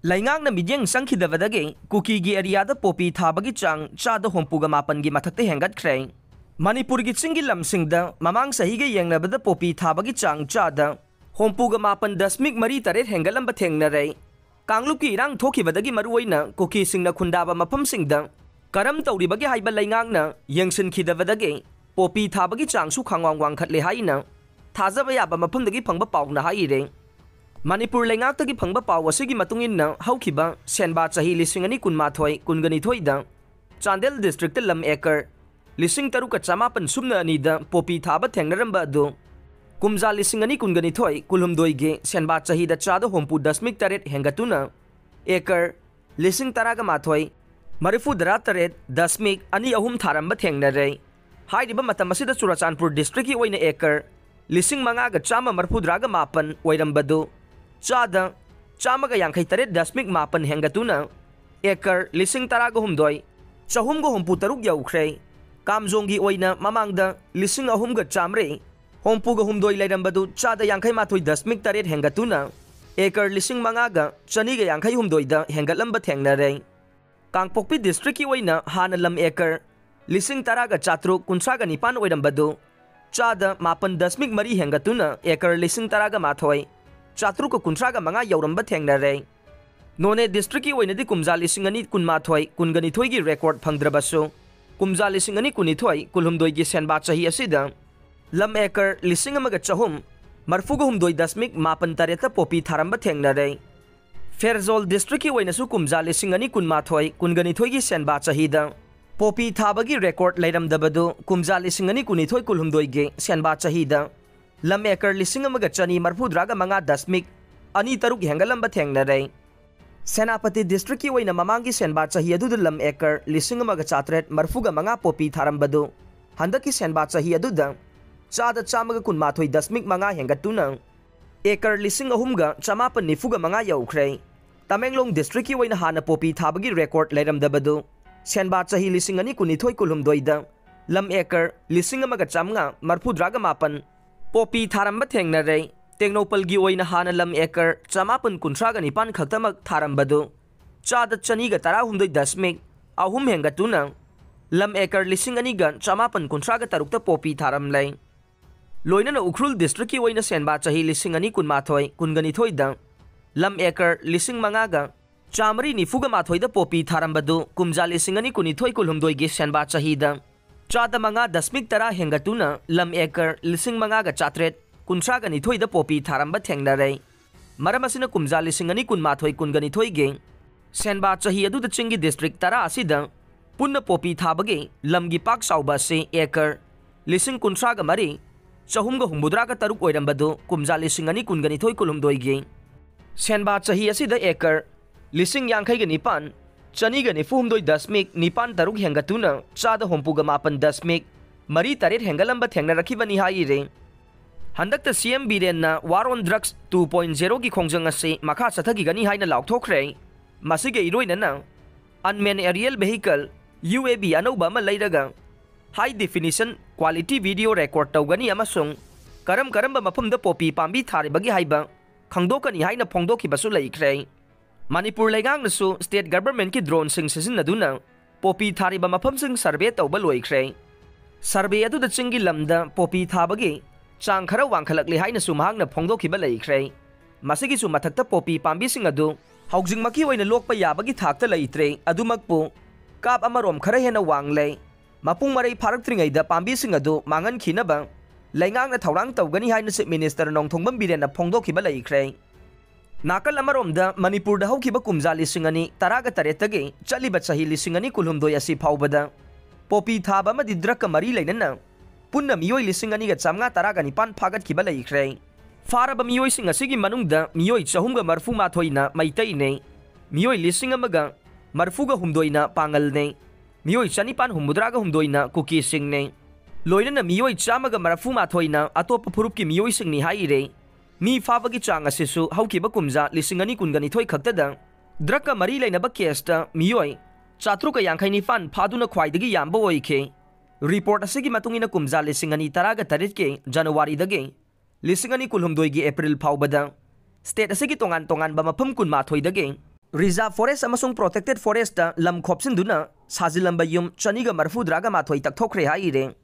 Laingang na midyang sangkidavadagi kuki gi area popi thabagi chang chada hompuga mapan gi mathakte hengat khrei. Manipur gi chinggi lamsingda mamang sahi ge yengnabada popi thabagi chang chada hompuga mapan dasmik mari taret hengalamba thengnarei. Kanglup ki irang thokibadagi maruoina kuki singna khundaba mafam singda karam tawribagi haiba laingang na yengsin khidavadagi popi thabagi chang su khangwang wangkhatle haina thajaba yaba mafamdagi phangba pawna haire. Manipur leingak-tagi phangba paw asigi matungin haukiba senba chahi lising ani kunmathoi kunganithoi da Chandel district lam acre lising taruka chamapan sumna ani da popi thaba thengnaramba adu kumja lising ani kunganithoi kulhumdoi ge senba chahi da chada hompu dasmik taret hengatuna acre lising taraga mathoi marifu dara taret dasmik ani ahum tharamba thengnare hairiba matam asida Churachandpur district ki oina acre lising manga ga chama marfudra ga mapan oirambadu Chada chamaga yangkai taret dasmik mapan hengatuna acre lising taraga humdoi chahum go hompu taruk yaukhrei kamjongi oina mamangda lising ahum ga chamre hompu ga humdoi lairambadu chada yangkai mathoi dasmik taret hengatuna acre lising manga ga chani ga yangkai humdoi da hengatlamba thengnare Kangpokpi district ki oina hana lam acre lising taraga chatruk kunsaga nipan oirambadu chada mapan dasmik mari hengatuna acre lising taraga mathoi Chatruk kuntraga manga yauramba thengnare None district ki oinadi kumja lising ani kunmathoi kunganithoi gi record phangdrabasu kumja lising ani kunithoi kulhumdoi gi senba chahi asida lam acre lising amaga chahum marfuga humdoi dasmik mapan tareta popi tharamba thengnare Ferzol district ki oinasu kumja lising ani kunmathoi kunganithoi gi senba chahi da popi thabagi record leiramdabadu kumja lising ani kunithoi kulhumdoi gi senba chahi da lam acre lising amaga chani marfudraga manga dasmik ani taruk hengalamba thengnare Senapati district ki oina mamangi senba chahi adu lam acre lising amaga chatret marfuga manga popi tharambadu handaki senba chahi adu da chada chamaga kunmathoi dasmik manga hengatuna acre lising ahumga chamapan nifuga manga yaukhrei Tamenglong district ki oina hana popi thabagi record leiramdabadu senba chahi lising ani kunithoi kulhumdoi da lam acre lising amaga chamnga marfudraga mapan Popi tharamba thengnare Technopal gi oina hana lam acre chamapan kuntraga nipan khaktamak tharambadu chada chani ga tara humdoi dasmik ahum hengatuna lam acre lising ani ga chamapan kuntraga tarukta popi tharamlai loina na Ukhrul district ki oina senba chahi lising ani kunmathoi kunganithoi da lam acre lising manga ga chamri nifuga mathoi da popi tharambadu kumja lising ani kunithoi kulhumdoi gi senba chahi da Chada manga dasmik tara hengatuna lam acre lising manga ga chatret kuntraga nithoi da popi tharamba thengnare maramasina kumja lising ani kunmathoi kunganithoi ge senba chahi adu da chingi district tara asida punna popi thabage lamgi pak sauba se acre lising kuntraga mari chahumga humbudraga taruk oirambadu kumja lising ani kunganithoi kulhumdoi ge senba chahi asida acre lising yangkai ga nipan Chaniga ni fuhumdoi dasmik nipan taruk hengatuna chada hompuga mapan dasmik mari taret hengalamba thengna rakhibani haire handakta CM Biren na War on Drugs 2.0 gi khongjang ase makha chathagi gani haina laukthokre masige iroina na unmanned aerial vehicle UAV anauba ma leiraga high definition quality video record tawgani amasung karamba mafamda popi pambi tharibagi haiba khangdokani haina phongdokhibasu laikre Manipur legang nasu state government ki drone sing sisinaduna popi thariba mafam sing survey tawba loikre survey adu da chingi lamda popi thabagi chang khara wangkhalakli haina su mahangna phongdokhiba laikre masigi su mathakta popi pambi sing adu haugjing maki oina lokpa yabagi thakta laitre adumakpu kap amarom khara hena wangle mapung marai pharaktringai da pambi sing adu mangan khinaba legang na thawrang tawgani haina se minister nongthongbam biren na phongdokhiba laikre Nakal amaromda Manipur da haukiba kumja lising ani taraga taretage chaliba chahi lising ani kulhumdoi asi phawbada popi thaba ma didrak mari leinana punna miyoi lising ani ga chamnga taraga nipan phagat kiba laikre faraba miyoi sing asigi manungda miyoi chahumga marfu mathoina maitai ne miyoi lising amaga marfuga humdoina pangal ne miyoi chanipan humudraga humdoina kuki sing ne loinana miyoi chamaga marfu mathoina atop phurup ki miyoi sing ni haire Mi fabagi chang asisu haukiba kumja lising ani kunganithoi khaktada draka mari lainaba kesta miyoi chatruka yangkai nifan phaduna khwaidagi yamba oike report asigi matungina kumja lising ani taraga tarit ke January dage lising ani kulhumdoi gi April phawbada state asigi tongan ba mafam kunmathoi dage Reserve Forest amasung Protected Forest lam khopsinduna sajilamba yum chaniga marfudra ga mathoi takthokre haire